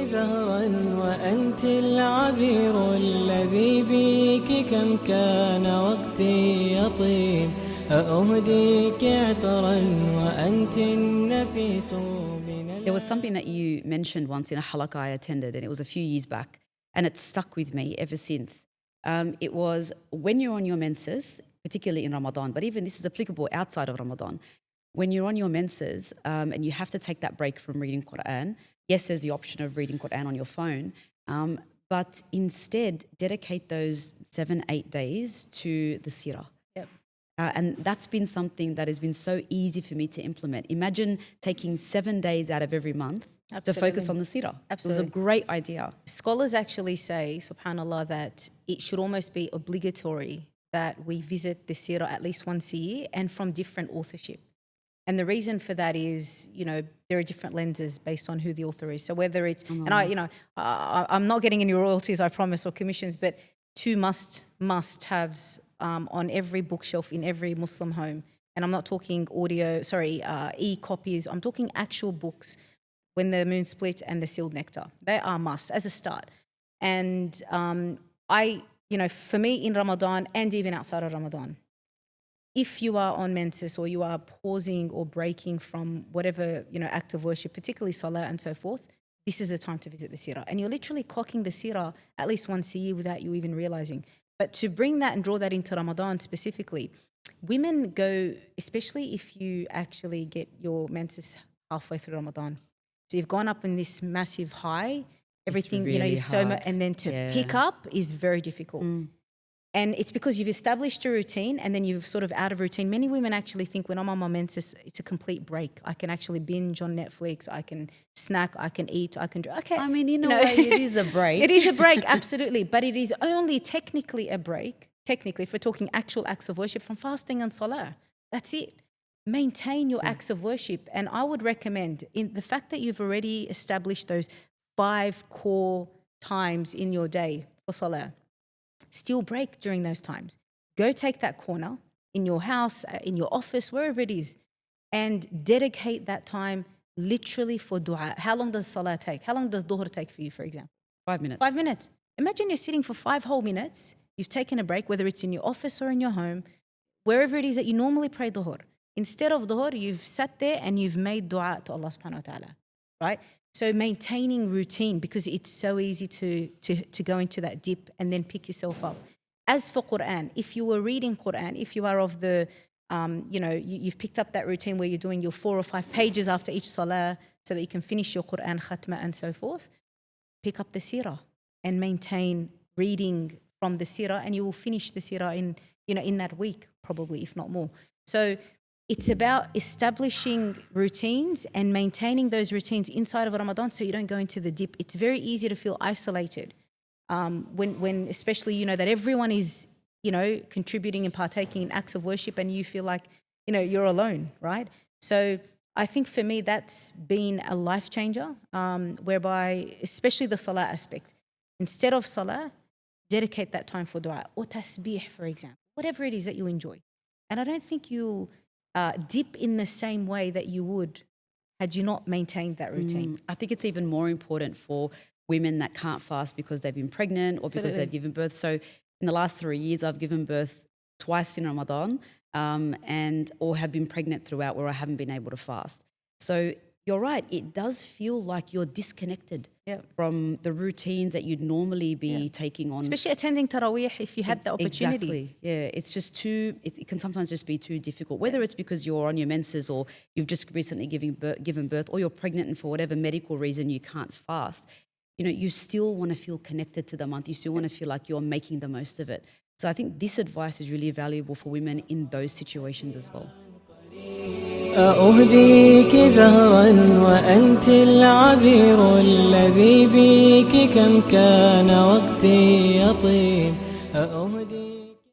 زهرا وأنت العبير الذي بك كم كان وقتي يطيب أهديك عطرا وأنت النفيس من There was something that you mentioned once in a halaqah I attended, and it was a few years back, and it stuck with me ever since. It was when you're on your menses, particularly in Ramadan, but even this is applicable outside of Ramadan. When you're on your menses and you have to take that break from reading Quran, yes, there's the option of reading Quran on your phone, but instead dedicate those 7-8 days to the seerah. Yep. And that's been something that has been so easy for me to implement. Imagine taking 7 days out of every month to focus on the seerah. Absolutely. It was a great idea. Scholars actually say, subhanAllah, that it should almost be obligatory that we visit the seerah at least once a year and from different authorship. And the reason for that is, there are different lenses based on who the author is. So whether it's, and I'm not getting any royalties, I promise, or commissions, but 2 must-haves on every bookshelf in every Muslim home. And I'm not talking e-copies. I'm talking actual books, When the Moon Split and The Sealed Nectar. They are must as a start. And for me in Ramadan and even outside of Ramadan, if you are on menses or you are pausing or breaking from whatever, act of worship, particularly salah and so forth, this is the time to visit the seerah. And you're literally clocking the seerah at least once a year without you even realizing. But to bring that and draw that into Ramadan specifically, women go, especially if you actually get your menses halfway through Ramadan. So you've gone up in this massive high, everything, really you're so much, hard. and then to pick up is very difficult. And it's because you've established a routine and then you've sort of out of routine. Many women actually think when I'm on my menses, it's a complete break. I can actually binge on Netflix. I can snack. I can eat. I can do. Okay. I mean, in a way, it is a break. It is a break, absolutely. But it is only technically a break, if we're talking actual acts of worship, from fasting and salah. That's it. Maintain your acts of worship. And I would recommend, in the fact that you've already established those 5 core times in your day for salah, still break during those times. Go take that corner in your house, in your office, wherever it is, and dedicate that time literally for dua. How long does salah take? How long does dhuhr take for you, for example? 5 minutes. 5 minutes. Imagine you're sitting for 5 whole minutes. You've taken a break, whether it's in your office or in your home, wherever it is that you normally pray dhuhr. Instead of dhuhr, you've sat there and you've made dua to Allah subhanahu wa ta'ala, right? So maintaining routine, because it's so easy to go into that dip and then pick yourself up. As for Quran, if you were reading Quran, if you are of the, you've picked up that routine where you're doing your 4 or 5 pages after each salah so that you can finish your Quran khatma and so forth, pick up the seerah and maintain reading from the seerah, and you will finish the seerah in that week, probably, if not more. So it's about establishing routines and maintaining those routines inside of Ramadan so you don't go into the dip. It's very easy to feel isolated when especially, that everyone is, contributing and partaking in acts of worship and you feel like, you're alone, right? So I think for me, that's been a life changer, whereby, especially the salah aspect, instead of salah, dedicate that time for dua or tasbih, for example, whatever it is that you enjoy. And I don't think you'll dip in the same way that you would had you not maintained that routine. I think it's even more important for women that can't fast because they've been pregnant or because they've given birth. So in the last 3 years, I've given birth twice in Ramadan or have been pregnant throughout where I haven't been able to fast. So you're right, it does feel like you're disconnected from the routines that you'd normally be taking on. Especially attending Taraweeh if you had the opportunity. Exactly, yeah. It's just it can sometimes just be too difficult, whether it's because you're on your menses or you've just recently given birth or you're pregnant and for whatever medical reason you can't fast. You still want to feel connected to the month. You still want to feel like you're making the most of it. So I think this advice is really valuable for women in those situations as well. أهديك زهرا وأنت العبير الذي بك كم كان وقتي يطيب